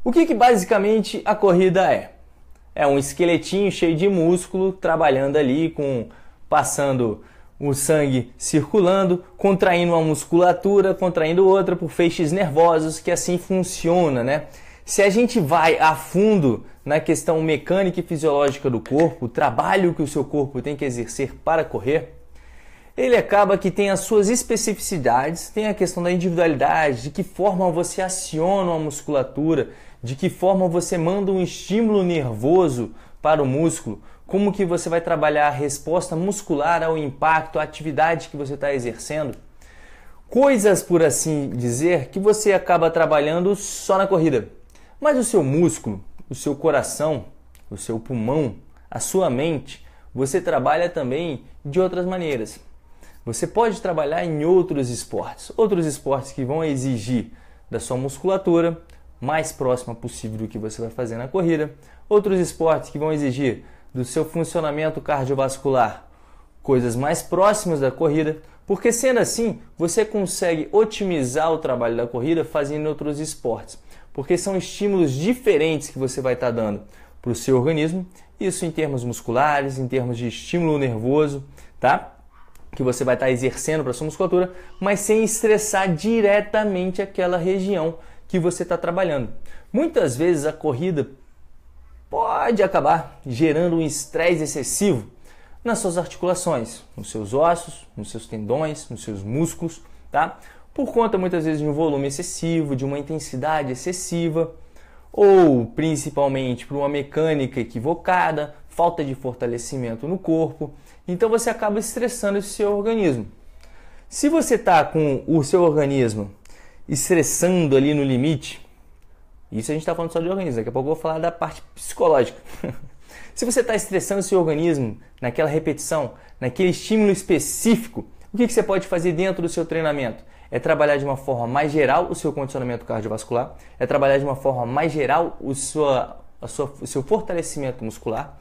O que basicamente a corrida é? É um esqueletinho cheio de músculo trabalhando ali, passando o sangue circulando, contraindo uma musculatura, contraindo outra por feixes nervosos, que assim funciona, né? Se a gente vai a fundo na questão mecânica e fisiológica do corpo, o trabalho que o seu corpo tem que exercer para correr, ele acaba que tem as suas especificidades, tem a questão da individualidade, de que forma você aciona a musculatura, de que forma você manda um estímulo nervoso para o músculo, como que você vai trabalhar a resposta muscular ao impacto, à atividade que você está exercendo. Coisas, por assim dizer, que você acaba trabalhando só na corrida. Mas o seu músculo, o seu coração, o seu pulmão, a sua mente, você trabalha também de outras maneiras. Você pode trabalhar em outros esportes que vão exigir da sua musculatura, mais próxima possível do que você vai fazer na corrida, outros esportes que vão exigir do seu funcionamento cardiovascular, coisas mais próximas da corrida, porque sendo assim, você consegue otimizar o trabalho da corrida fazendo outros esportes, porque são estímulos diferentes que você vai estar dando para o seu organismo, isso em termos musculares, em termos de estímulo nervoso, tá? Que você vai estar exercendo para a sua musculatura, mas sem estressar diretamente aquela região que você está trabalhando. Muitas vezes a corrida pode acabar gerando um estresse excessivo nas suas articulações, nos seus ossos, nos seus tendões, nos seus músculos, tá? Por conta muitas vezes de um volume excessivo, de uma intensidade excessiva, ou principalmente por uma mecânica equivocada, falta de fortalecimento no corpo. Então você acaba estressando o seu organismo. Se você está com o seu organismo estressando ali no limite, isso a gente está falando só de organismo, daqui a pouco eu vou falar da parte psicológica. Se você está estressando o seu organismo naquela repetição, naquele estímulo específico, o que você pode fazer dentro do seu treinamento? É trabalhar de uma forma mais geral o seu condicionamento cardiovascular, é trabalhar de uma forma mais geral o seu fortalecimento muscular,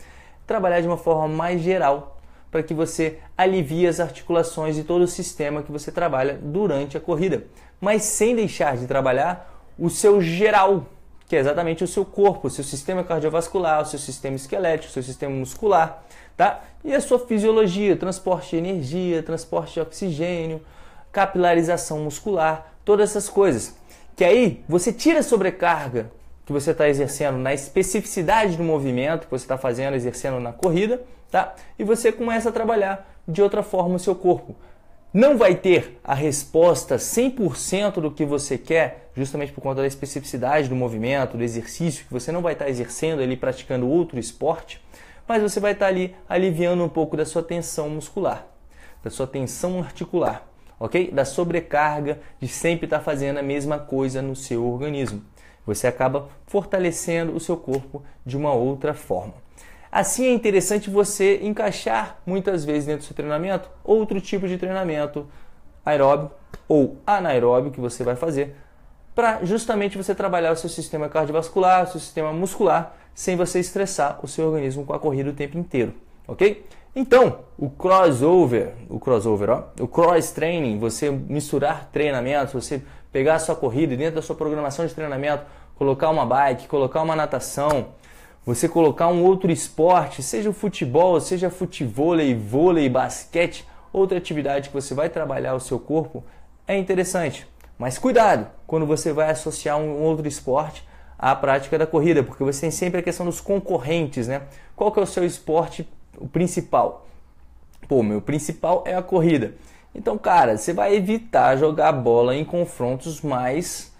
trabalhar de uma forma mais geral para que você alivie as articulações de todo o sistema que você trabalha durante a corrida, mas sem deixar de trabalhar o seu geral, que é exatamente o seu corpo, o seu sistema cardiovascular, o seu sistema esquelético, o seu sistema muscular, tá? E a sua fisiologia, transporte de energia, transporte de oxigênio, capilarização muscular, todas essas coisas. Que aí você tira a sobrecarga que você está exercendo na especificidade do movimento que você está fazendo, exercendo na corrida, tá? E você começa a trabalhar de outra forma o seu corpo. Não vai ter a resposta 100% do que você quer, justamente por conta da especificidade do movimento, do exercício, que você não vai estar exercendo ali, praticando outro esporte, mas você vai estar ali aliviando um pouco da sua tensão muscular, da sua tensão articular, ok? Da sobrecarga de sempre estar fazendo a mesma coisa no seu organismo. Você acaba fortalecendo o seu corpo de uma outra forma. Assim é interessante você encaixar muitas vezes dentro do seu treinamento outro tipo de treinamento aeróbico ou anaeróbico que você vai fazer para justamente você trabalhar o seu sistema cardiovascular, o seu sistema muscular, sem você estressar o seu organismo com a corrida o tempo inteiro, ok? Então, o cross training, você misturar treinamentos, você pegar a sua corrida e dentro da sua programação de treinamento, colocar uma bike, colocar uma natação, você colocar um outro esporte, seja o futebol, seja futevôlei, vôlei, basquete, outra atividade que você vai trabalhar o seu corpo, é interessante. Mas cuidado quando você vai associar um outro esporte à prática da corrida, porque você tem sempre a questão dos concorrentes, né? Qual que é o seu esporte principal? Pô, meu principal é a corrida. Então, cara, você vai evitar jogar bola em confrontos mais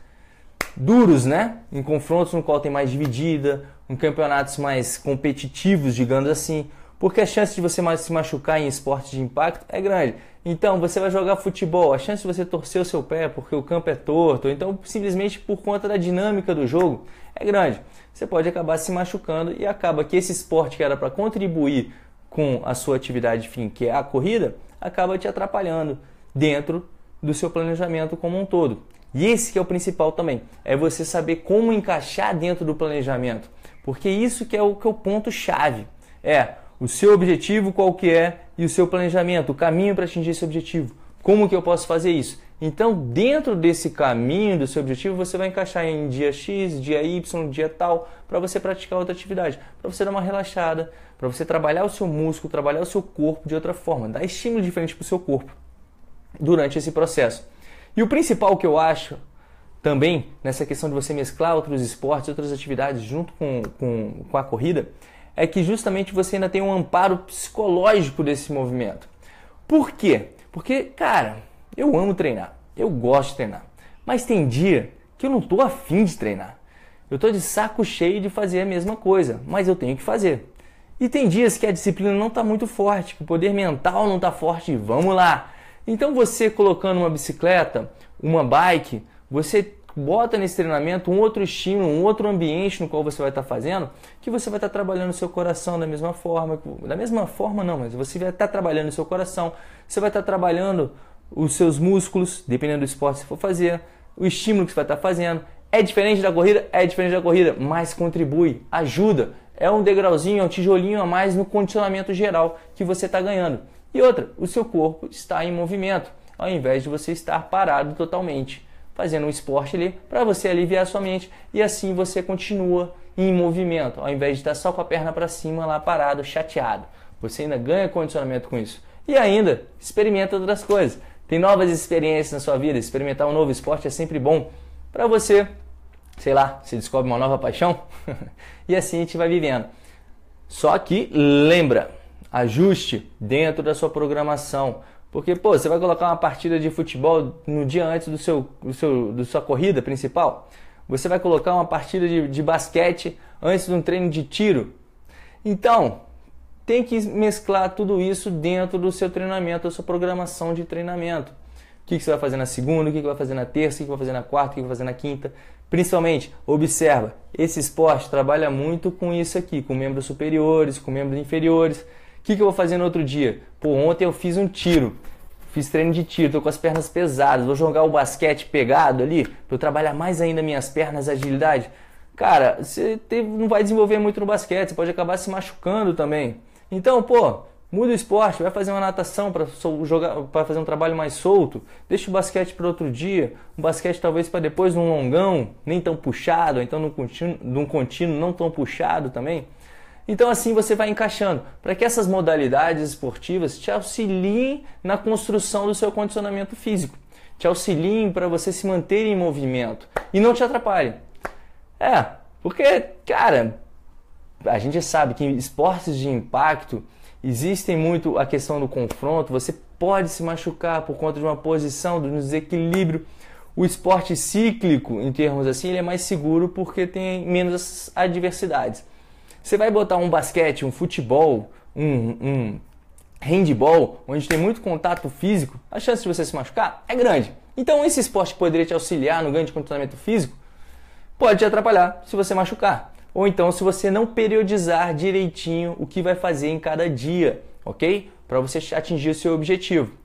duros, né? Em confrontos no qual tem mais dividida, em campeonatos mais competitivos, digamos assim, porque a chance de você se machucar em esportes de impacto é grande. Então, você vai jogar futebol, a chance de você torcer o seu pé porque o campo é torto, ou então simplesmente por conta da dinâmica do jogo, é grande. Você pode acabar se machucando e acaba que esse esporte que era para contribuir com a sua atividade fim, que é a corrida, acaba te atrapalhando dentro do seu planejamento como um todo. E esse que é o principal também, é você saber como encaixar dentro do planejamento, porque isso que é o ponto-chave, é o seu objetivo qual que é e o seu planejamento, o caminho para atingir esse objetivo. Como que eu posso fazer isso? Então, dentro desse caminho do seu objetivo, você vai encaixar em dia X, dia Y, dia tal, para você praticar outra atividade, para você dar uma relaxada, para você trabalhar o seu músculo, trabalhar o seu corpo de outra forma, dar estímulo diferente para o seu corpo durante esse processo. E o principal que eu acho também nessa questão de você mesclar outros esportes, outras atividades junto com a corrida, é que justamente você ainda tem um amparo psicológico desse movimento. Por quê? Porque, cara, eu amo treinar, eu gosto de treinar, mas tem dia que eu não estou afim de treinar. Eu estou de saco cheio de fazer a mesma coisa, mas eu tenho que fazer. E tem dias que a disciplina não está muito forte, que o poder mental não está forte, vamos lá. Então você colocando uma bicicleta, uma bike, você bota nesse treinamento um outro estímulo, um outro ambiente no qual você vai estar fazendo, que você vai estar trabalhando o seu coração da mesma forma não, mas você vai estar trabalhando o seu coração, você vai estar trabalhando os seus músculos, dependendo do esporte que você for fazer, o estímulo que você vai estar fazendo. É diferente da corrida? É diferente da corrida, mas contribui, ajuda, é um degrauzinho, é um tijolinho a mais no condicionamento geral que você está ganhando. E outra, o seu corpo está em movimento, ao invés de você estar parado totalmente, fazendo um esporte ali para você aliviar a sua mente, e assim você continua em movimento, ao invés de estar só com a perna para cima lá parado, chateado. Você ainda ganha condicionamento com isso. E ainda experimenta outras coisas. Tem novas experiências na sua vida, experimentar um novo esporte é sempre bom para você, sei lá, você descobre uma nova paixão e assim a gente vai vivendo. Só que lembra, ajuste dentro da sua programação. Porque, você vai colocar uma partida de futebol no dia antes da sua corrida principal. Você vai colocar uma partida de basquete antes de um treino de tiro. Então, tem que mesclar tudo isso dentro do seu treinamento, da sua programação de treinamento. O que você vai fazer na segunda, o que vai fazer na terça, o que vai fazer na quarta, o que vai fazer na quinta. Principalmente, observa, esse esporte trabalha muito com isso aqui, com membros superiores, com membros inferiores. O que eu vou fazer no outro dia? Ontem eu fiz um tiro, fiz treino de tiro, tô com as pernas pesadas, vou jogar o basquete pegado ali, para eu trabalhar mais ainda minhas pernas, agilidade. Cara, você não vai desenvolver muito no basquete, você pode acabar se machucando também. Então, muda o esporte, vai fazer uma natação para fazer um trabalho mais solto, deixa o basquete para outro dia, o basquete talvez para depois um longão, nem tão puxado, ou então num contínuo não tão puxado também. Então assim você vai encaixando, para que essas modalidades esportivas te auxiliem na construção do seu condicionamento físico, te auxiliem para você se manter em movimento e não te atrapalhem. Porque, cara, a gente sabe que em esportes de impacto existem muito a questão do confronto, você pode se machucar por conta de uma posição, de um desequilíbrio. O esporte cíclico, em termos assim, ele é mais seguro porque tem menos adversidades. Você vai botar um basquete, um futebol, um handball, onde tem muito contato físico, a chance de você se machucar é grande. Então esse esporte que poderia te auxiliar no ganho de condicionamento físico pode te atrapalhar se você machucar. Ou então se você não periodizar direitinho o que vai fazer em cada dia, ok? Para você atingir o seu objetivo.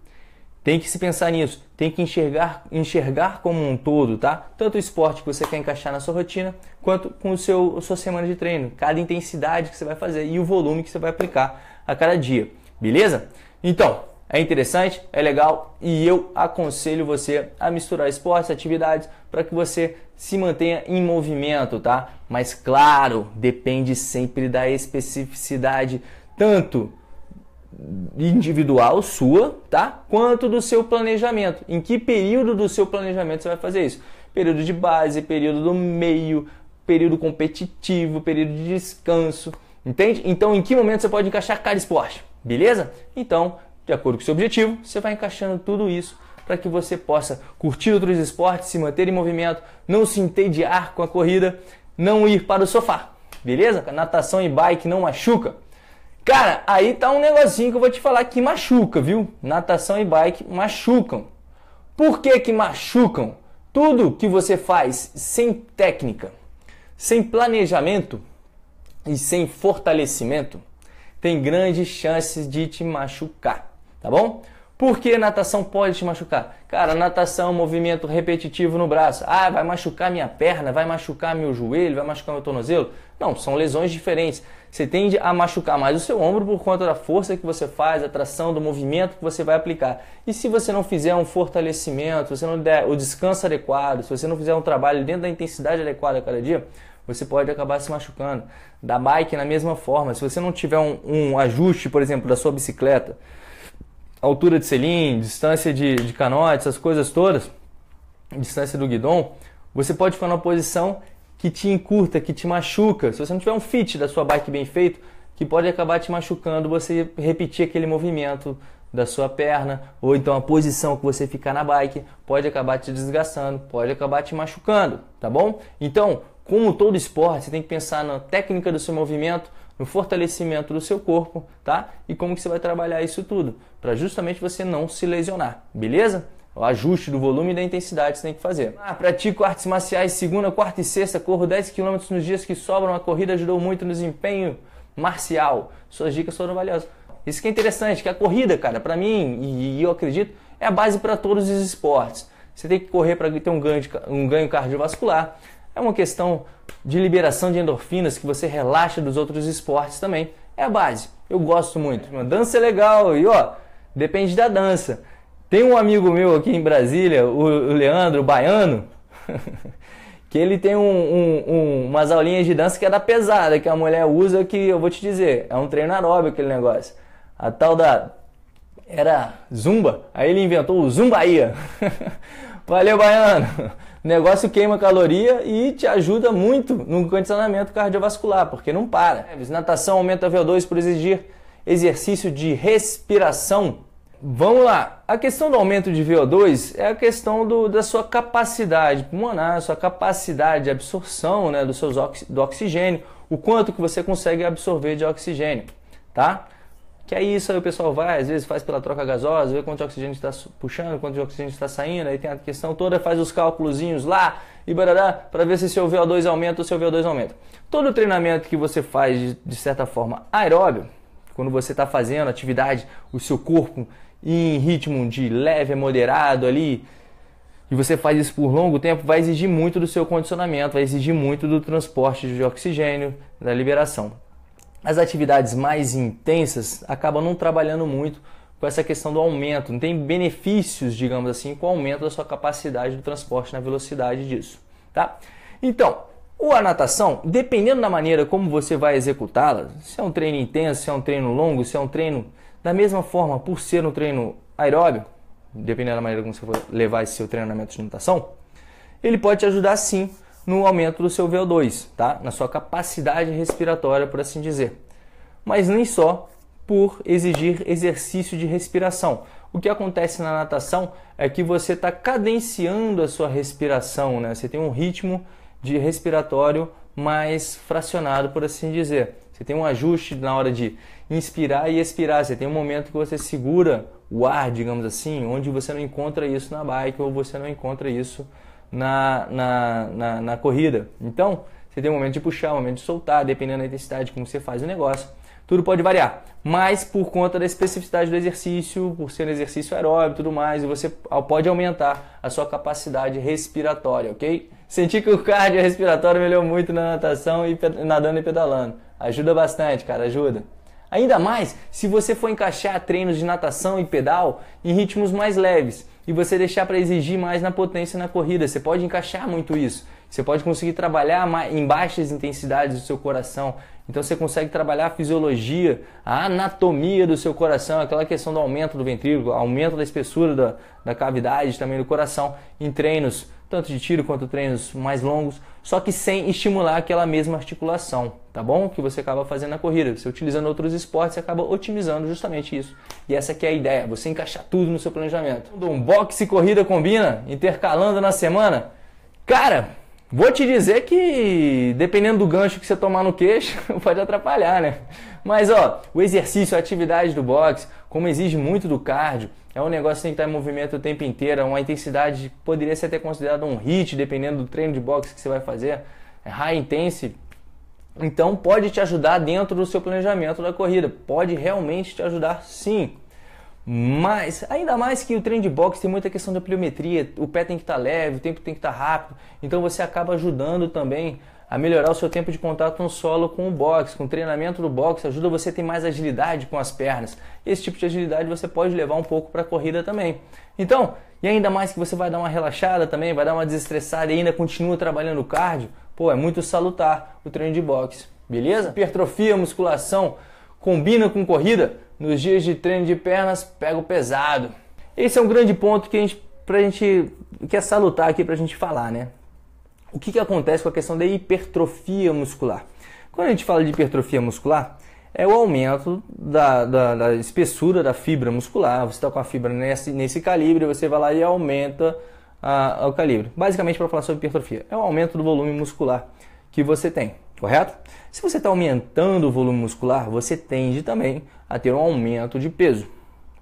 Tem que se pensar nisso, tem que enxergar como um todo, tá? Tanto o esporte que você quer encaixar na sua rotina, quanto com a sua semana de treino, cada intensidade que você vai fazer e o volume que você vai aplicar a cada dia, beleza? Então, é interessante, é legal e eu aconselho você a misturar esportes, atividades, para que você se mantenha em movimento, tá? Mas claro, depende sempre da especificidade, tanto individual sua, tá? Quanto do seu planejamento. Em que período do seu planejamento você vai fazer isso? Período de base, período do meio, período competitivo, período de descanso, entende? Então, em que momento você pode encaixar cada esporte, beleza? Então, de acordo com o seu objetivo, você vai encaixando tudo isso para que você possa curtir outros esportes, se manter em movimento, não se entediar com a corrida, não ir para o sofá, beleza? Natação e bike não machuca. Cara, aí tá um negocinho que eu vou te falar que machuca, viu? Natação e bike machucam. Por que que machucam? Tudo que você faz sem técnica, sem planejamento e sem fortalecimento tem grandes chances de te machucar, tá bom? Por que natação pode te machucar? Cara, natação é um movimento repetitivo no braço. Vai machucar minha perna, vai machucar meu joelho, vai machucar meu tornozelo? Não, são lesões diferentes. Você tende a machucar mais o seu ombro por conta da força que você faz, a tração, do movimento que você vai aplicar. E se você não fizer um fortalecimento, se você não der o descanso adequado, se você não fizer um trabalho dentro da intensidade adequada a cada dia, você pode acabar se machucando. Da bike, na mesma forma, se você não tiver um ajuste, por exemplo, da sua bicicleta, altura de selim, distância de canote, essas coisas todas, distância do guidão, você pode ficar numa posição que te encurta, que te machuca. Se você não tiver um fit da sua bike bem feito, que pode acabar te machucando, você repetir aquele movimento da sua perna, ou então a posição que você ficar na bike, pode acabar te desgastando, pode acabar te machucando, tá bom? Então, como todo esporte, você tem que pensar na técnica do seu movimento, no fortalecimento do seu corpo, tá? E como que você vai trabalhar isso tudo, para justamente você não se lesionar, beleza? O ajuste do volume e da intensidade você tem que fazer. Pratico artes marciais segunda, quarta e sexta, corro 10 km nos dias que sobram, a corrida ajudou muito no desempenho marcial. Suas dicas foram valiosas. Isso que é interessante, que a corrida, cara, para mim, e eu acredito, é a base para todos os esportes. Você tem que correr para ter um ganho cardiovascular. É uma questão de liberação de endorfinas, que você relaxa dos outros esportes também. É a base. Eu gosto muito. Uma dança é legal e, ó, depende da dança. Tem um amigo meu aqui em Brasília, o Leandro, o baiano, que ele tem umas aulinhas de dança que é da pesada, que a mulher usa, que eu vou te dizer, é um treino aeróbico aquele negócio. A tal era Zumba, aí ele inventou o Zumbaia. Valeu, baiano! O negócio queima caloria e te ajuda muito no condicionamento cardiovascular, porque não para. Natação aumenta VO2 por exigir exercício de respiração. Vamos lá, a questão do aumento de VO2 é a questão da sua capacidade pulmonar, sua capacidade de absorção, né, do oxigênio, o quanto que você consegue absorver de oxigênio, tá? Que é isso, aí o pessoal vai, às vezes faz pela troca gasosa, vê quanto de oxigênio está puxando, quanto de oxigênio está saindo, aí tem a questão toda, faz os cálculozinhos lá e barará, para ver se seu VO2 aumenta ou seu VO2 aumenta. Todo treinamento que você faz de certa forma aeróbio, quando você está fazendo atividade, o seu corpo em ritmo de leve a moderado ali, e você faz isso por longo tempo, vai exigir muito do seu condicionamento, vai exigir muito do transporte de oxigênio, da liberação. As atividades mais intensas acabam não trabalhando muito com essa questão do aumento, não tem benefícios, digamos assim, com o aumento da sua capacidade do transporte na velocidade disso, tá? Então, a natação, dependendo da maneira como você vai executá-la, se é um treino intenso, se é um treino longo, se é um treino da mesma forma, por ser um treino aeróbio, dependendo da maneira como você for levar esse seu treinamento de natação, ele pode te ajudar sim no aumento do seu VO2, tá? Na sua capacidade respiratória, por assim dizer. Mas nem só por exigir exercício de respiração. O que acontece na natação é que você está cadenciando a sua respiração, né? Você tem um ritmo de respiratório mais fracionado, por assim dizer. Você tem um ajuste na hora de inspirar e expirar. Você tem um momento que você segura o ar, digamos assim, onde você não encontra isso na bike ou você não encontra isso na corrida. Então, você tem um momento de puxar, um momento de soltar, dependendo da intensidade como você faz o negócio. Tudo pode variar, mas por conta da especificidade do exercício, por ser um exercício aeróbico e tudo mais, você pode aumentar a sua capacidade respiratória, ok? Senti que o cardio respiratório melhorou muito na natação e nadando e pedalando. Ajuda bastante, cara, ajuda. Ainda mais se você for encaixar treinos de natação e pedal em ritmos mais leves e você deixar para exigir mais na potência na corrida. Você pode encaixar muito isso. Você pode conseguir trabalhar em baixas intensidades do seu coração. Então você consegue trabalhar a fisiologia, a anatomia do seu coração, aquela questão do aumento do ventrículo, aumento da espessura da cavidade também do coração em treinos, tanto de tiro quanto treinos mais longos, só que sem estimular aquela mesma articulação, tá bom? Que você acaba fazendo na corrida. Você utilizando outros esportes, você acaba otimizando justamente isso. E essa que é a ideia, você encaixar tudo no seu planejamento. Um boxe e corrida combina, intercalando na semana? Cara, vou te dizer que dependendo do gancho que você tomar no queixo, pode atrapalhar, né? Mas ó, o exercício, a atividade do boxe, como exige muito do cardio, é um negócio que tem que estar em movimento o tempo inteiro, é uma intensidade que poderia ser até considerada um HIIT, dependendo do treino de boxe que você vai fazer, é high intense. Então pode te ajudar dentro do seu planejamento da corrida, pode realmente te ajudar sim. Mas, ainda mais que o treino de boxe tem muita questão da pliometria, o pé tem que estar leve, o tempo tem que estar rápido, então você acaba ajudando também a melhorar o seu tempo de contato no solo com o boxe. Com o treinamento do boxe ajuda você a ter mais agilidade com as pernas. Esse tipo de agilidade você pode levar um pouco para a corrida também. Então, e ainda mais que você vai dar uma relaxada também, vai dar uma desestressada e ainda continua trabalhando o cardio, pô, é muito salutar o treino de boxe, beleza? Hipertrofia, musculação, combina com corrida, nos dias de treino de pernas, pega o pesado. Esse é um grande ponto que a gente quer salutar aqui pra gente falar, né? O que acontece com a questão da hipertrofia muscular? Quando a gente fala de hipertrofia muscular, é o aumento da espessura da fibra muscular. Você está com a fibra nesse calibre, você vai lá e aumenta o calibre. Basicamente, para falar sobre hipertrofia, é o aumento do volume muscular que você tem, correto? Se você está aumentando o volume muscular, você tende também a ter um aumento de peso.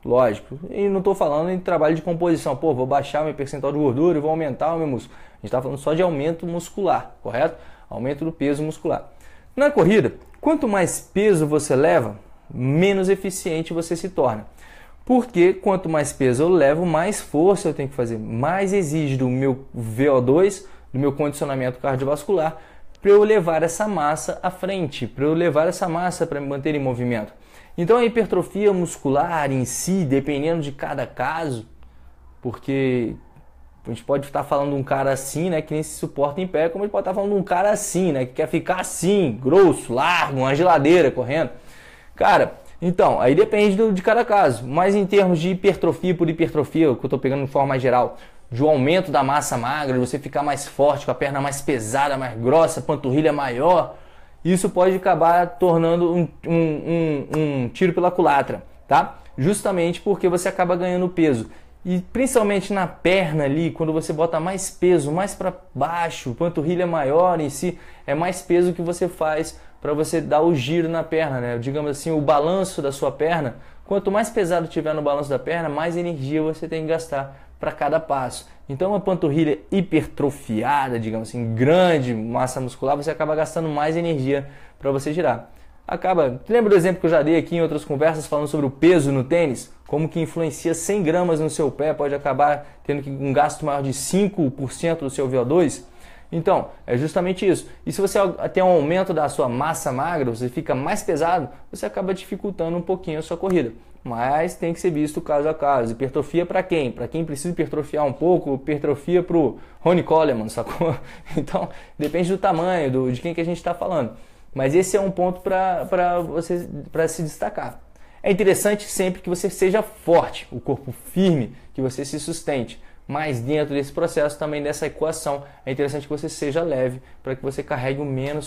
Lógico, e não estou falando em trabalho de composição, pô, vou baixar meu percentual de gordura e vou aumentar o meu músculo. A gente está falando só de aumento muscular, correto? Aumento do peso muscular. Na corrida, quanto mais peso você leva, menos eficiente você se torna. Porque quanto mais peso eu levo, mais força eu tenho que fazer, mais exige do meu VO2, do meu condicionamento cardiovascular, para eu levar essa massa à frente, para eu levar essa massa para me manter em movimento. Então a hipertrofia muscular em si, dependendo de cada caso, porque a gente pode estar falando de um cara assim, né, que nem se suporta em pé, como a gente pode estar falando de um cara assim, né, que quer ficar assim, grosso, largo, uma geladeira correndo. Cara, então, aí depende de cada caso, mas em termos de hipertrofia por hipertrofia, o que eu estou pegando de forma mais geral, de um aumento da massa magra, de você ficar mais forte, com a perna mais pesada, mais grossa, panturrilha maior, isso pode acabar tornando um tiro pela culatra, tá? Justamente porque você acaba ganhando peso. E principalmente na perna ali, quando você bota mais peso, mais para baixo, panturrilha maior em si, é mais peso que você faz para você dar o giro na perna, né? Digamos assim, o balanço da sua perna, quanto mais pesado tiver no balanço da perna, mais energia você tem que gastar para cada passo. Então, uma panturrilha hipertrofiada, digamos assim, grande massa muscular, você acaba gastando mais energia para você girar. Lembra do exemplo que eu já dei aqui em outras conversas falando sobre o peso no tênis? Como que influencia 100 gramas no seu pé, pode acabar tendo um gasto maior de 5% do seu VO2? Então, é justamente isso. E se você tem um aumento da sua massa magra, você fica mais pesado, você acaba dificultando um pouquinho a sua corrida. Mas tem que ser visto caso a caso. Hipertrofia para quem? Para quem precisa hipertrofiar um pouco, hipertrofia para o Ronnie Coleman, sacou? Então, depende do tamanho, de quem que a gente está falando. Mas esse é um ponto para se destacar. É interessante sempre que você seja forte, o corpo firme, que você se sustente. Mas dentro desse processo também dessa equação, é interessante que você seja leve para que você carregue o mínimo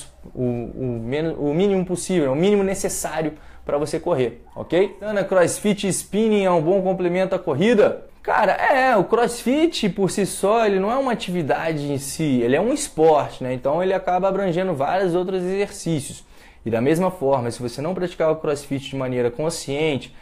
possível, o mínimo necessário para você correr, ok? Ana, CrossFit e spinning é um bom complemento à corrida? Cara, o CrossFit por si só, ele não é uma atividade em si, ele é um esporte, né? Então ele acaba abrangendo vários outros exercícios. E da mesma forma, se você não praticar o CrossFit de maneira consciente,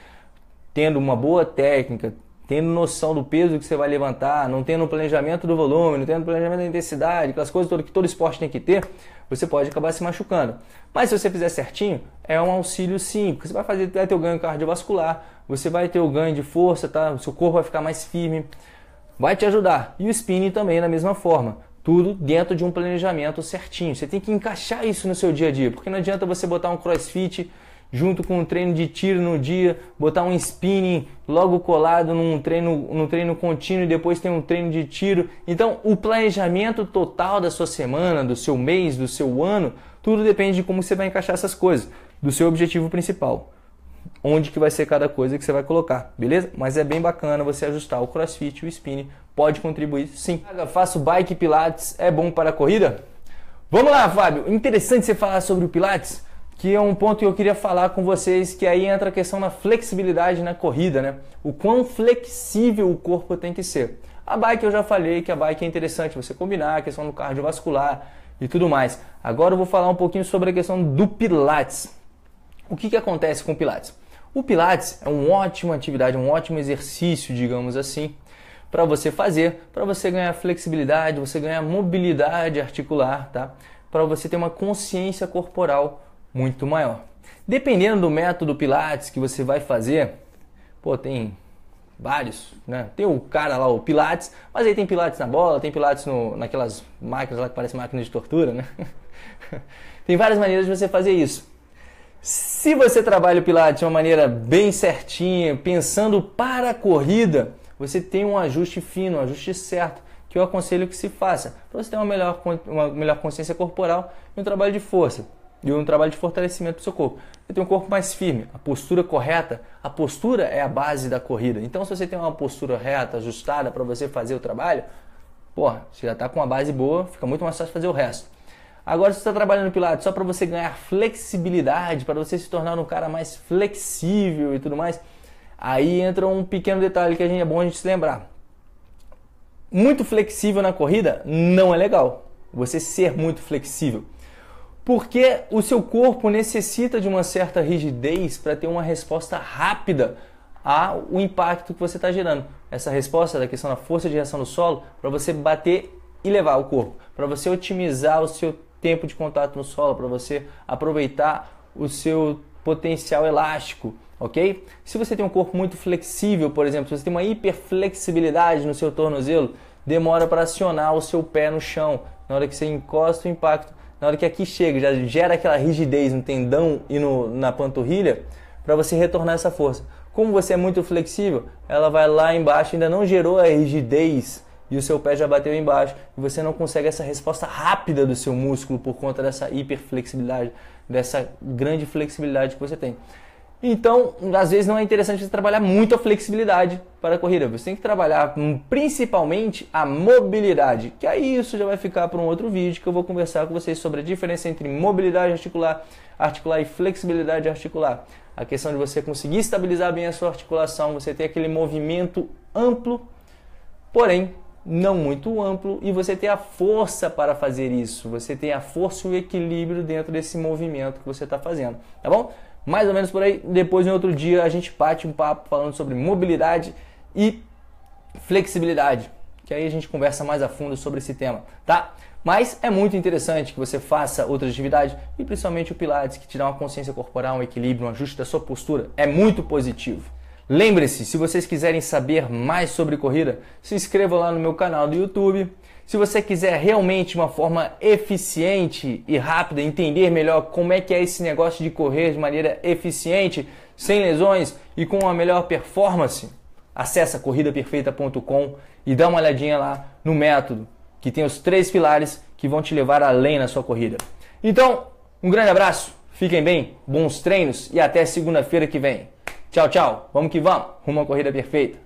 tendo uma boa técnica, tendo noção do peso que você vai levantar, não tendo um planejamento do volume, não tendo um planejamento da intensidade, aquelas coisas todas que todo esporte tem que ter, você pode acabar se machucando. Mas se você fizer certinho, é um auxílio sim, porque você vai ter o ganho cardiovascular, você vai ter o ganho de força, tá? O seu corpo vai ficar mais firme, vai te ajudar. E o spinning também da mesma forma, tudo dentro de um planejamento certinho. Você tem que encaixar isso no seu dia a dia, porque não adianta você botar um CrossFit junto com um treino de tiro no dia, botar um spinning logo colado num treino contínuo e depois tem um treino de tiro. Então, o planejamento total da sua semana, do seu mês, do seu ano, tudo depende de como você vai encaixar essas coisas, do seu objetivo principal. Onde que vai ser cada coisa que você vai colocar, beleza? Mas é bem bacana você ajustar o CrossFit e o spinning, pode contribuir sim. Faço bike pilates, é bom para a corrida? Vamos lá, Fábio, interessante você falar sobre o pilates, que é um ponto que eu queria falar com vocês, que aí entra a questão da flexibilidade na corrida, né? O quão flexível o corpo tem que ser. A bike eu já falei que a bike é interessante você combinar, a questão do cardiovascular e tudo mais. Agora eu vou falar um pouquinho sobre a questão do pilates. O que acontece com o pilates? O pilates é uma ótima atividade, um ótimo exercício, digamos assim, para você fazer, para você ganhar flexibilidade, você ganhar mobilidade articular, tá? Para você ter uma consciência corporal muito maior. Dependendo do método Pilates que você vai fazer, tem vários, né? Tem o cara lá, o Pilates, mas aí tem Pilates na bola, tem Pilates naquelas máquinas lá que parecem máquinas de tortura, né? Tem várias maneiras de você fazer isso. Se você trabalha o Pilates de uma maneira bem certinha, pensando para a corrida, você tem um ajuste fino, um ajuste certo, que eu aconselho que se faça, para você ter uma melhor consciência corporal e um trabalho de força, e um trabalho de fortalecimento do seu corpo. Você tem um corpo mais firme, a postura correta, a postura é a base da corrida. Então, se você tem uma postura reta, ajustada para você fazer o trabalho, porra, você já está com uma base boa, fica muito mais fácil fazer o resto. Agora, se você está trabalhando no Pilates só para você ganhar flexibilidade, para você se tornar um cara mais flexível e tudo mais, aí entra um pequeno detalhe que é bom a gente se lembrar. Muito flexível na corrida não é legal, você ser muito flexível. Porque o seu corpo necessita de uma certa rigidez para ter uma resposta rápida ao impacto que você está gerando. Essa resposta da questão da força de reação no solo, para você bater e levar o corpo, para você otimizar o seu tempo de contato no solo, para você aproveitar o seu potencial elástico, ok? Se você tem um corpo muito flexível, por exemplo, se você tem uma hiperflexibilidade no seu tornozelo, demora para acionar o seu pé no chão. Na hora que você encosta o impacto, na hora que aqui chega, já gera aquela rigidez no tendão e na panturrilha, para você retornar essa força. Como você é muito flexível, ela vai lá embaixo, ainda não gerou a rigidez e o seu pé já bateu embaixo e você não consegue essa resposta rápida do seu músculo por conta dessa hiperflexibilidade, dessa grande flexibilidade que você tem. Então, às vezes não é interessante você trabalhar muito a flexibilidade para a corrida. Você tem que trabalhar principalmente a mobilidade, que aí isso já vai ficar para um outro vídeo que eu vou conversar com vocês sobre a diferença entre mobilidade articular e flexibilidade articular. A questão de você conseguir estabilizar bem a sua articulação, você ter aquele movimento amplo, porém não muito amplo, e você ter a força para fazer isso. Você tem a força e o equilíbrio dentro desse movimento que você está fazendo, tá bom? Mais ou menos por aí. Depois, em outro dia, a gente bate um papo falando sobre mobilidade e flexibilidade, que aí a gente conversa mais a fundo sobre esse tema, tá? Mas é muito interessante que você faça outras atividades, e principalmente o Pilates, que te dá uma consciência corporal, um equilíbrio, um ajuste da sua postura, é muito positivo. Lembre-se, se vocês quiserem saber mais sobre corrida, se inscreva lá no meu canal do YouTube. Se você quiser realmente uma forma eficiente e rápida, entender melhor como é que é esse negócio de correr de maneira eficiente, sem lesões e com uma melhor performance, acessa corridaperfeita.com e dá uma olhadinha lá no método, que tem os 3 pilares que vão te levar além na sua corrida. Então, um grande abraço, fiquem bem, bons treinos e até segunda-feira que vem. Tchau, tchau, vamos que vamos, rumo à corrida perfeita.